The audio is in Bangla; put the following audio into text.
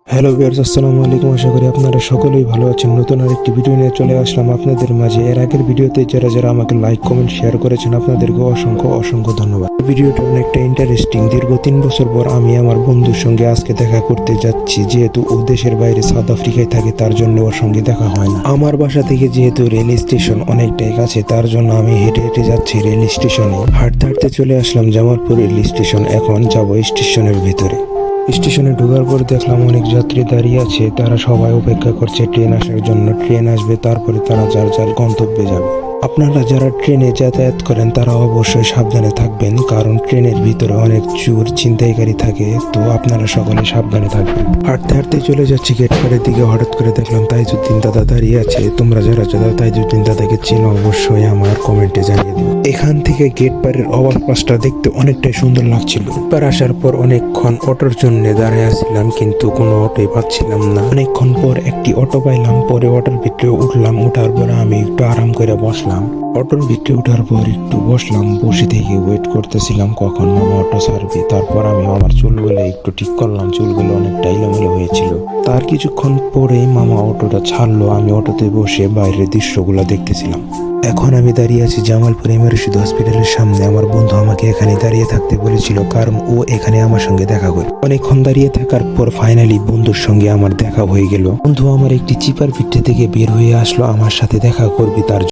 হ্যালো ভিউয়ার্স, আসসালামু আলাইকুম। আশা করি আপনারা সকলেই ভালো আছেন। নতুন আরেকটি ভিডিও নিয়ে চলে আসলাম আপনাদের মাঝে। এর আগের ভিডিওতে যারা যারা আমাকে লাইক কমেন্ট শেয়ার করেছেন আপনাদেরকে অসংখ্য অসংখ্য ধন্যবাদ। ভিডিওটা অনেকটা ইন্টারেস্টিং। দীর্ঘ 3 বছর পর আমি আমার বন্ধুর সঙ্গে আজকে দেখা করতে যাচ্ছি। যেহেতু ও দেশের বাইরে সাউথ আফ্রিকায় থাকে, তার জন্য ওর সঙ্গে দেখা হয় না। আমার বাসা থেকে যেহেতু রেল স্টেশন অনেকটাই কাছে, তার জন্য আমি হেঁটে হেঁটে যাচ্ছি রেল স্টেশনে। হাঁটতে হাঁটতে চলে আসলাম জামালপুর রেল স্টেশন। এখন যাব স্টেশনের ভিতরে। স্টেশনে ঢোকার পর দেখলাম অনেক যাত্রী দাঁড়িয়ে আছে। তারা সবাই অপেক্ষা করছে ট্রেন আসার জন্য। ট্রেন আসবে, তারপরে তারা যার যার গন্তব্যে যাবে। আপনারা যারা ট্রেনে যাতায়াত করেন তারা অবশ্যই সাবধানে থাকবেন, কারণ ট্রেনের ভিতরে অনেক চোর ছিনতাইকারী থাকে। তো আপনারা সকলে সাবধানে থাকবেন। হাঁটতে হাঁটতে চলে যাচ্ছি গেট পাড়ের দিকে। হঠাৎ করে দেখলাম তাইজুদ্দিন দাদা দাঁড়িয়ে আছে। তোমরা যারা যারা তাইজুদ্দিন দাদাকে চেনো অবশ্যই আমার কমেন্টে জানিয়ে দিও। এখান থেকে গেট পাড়ের ওভারপাসটা দেখতে অনেকটাই সুন্দর লাগছিল। এবার আসার পর অনেকক্ষণ অটোর জন্য দাঁড়িয়ে আসছিলাম, কিন্তু কোনো অটোই পাচ্ছিলাম না। অনেকক্ষণ পর একটি অটো পাইলাম। পরে অটোর ভিতরে উঠলাম। উঠার পর আমি একটু আরাম করে বসলাম। অটোর ভিতরে ওঠার পর একটু বসলাম। বসে থেকে ওয়েট করতেছিলাম কখন মামা অটো ছাড়বে। তারপর আমি আমার চুলগুলো একটু ঠিক করলাম। চুলগুলো অনেকটা এলোমেলো হয়েছিল। তার কিছুক্ষণ পরেই মামা অটোটা ছাড়লো। আমি অটোতে বসে বাইরের দৃশ্যগুলো দেখতেছিলাম। এখন আমি দাঁড়িয়ে আছি জামালপুর এমআরসিদ হসপিটালের সামনে। আমার বন্ধু আমাকে এখানে দাঁড়িয়ে থাকতে বলেছিল, কারণ ও এখানে আমার সঙ্গে দেখা করে। অনেকক্ষণ দাঁড়িয়ে থাকার পর ফাইনালি বন্ধুর সঙ্গে আমার দেখা হয়ে গেল। বন্ধু আমার একটি চিপার ভিটে থেকে বের হয়ে আসলো আমার সাথে দেখা করবে তার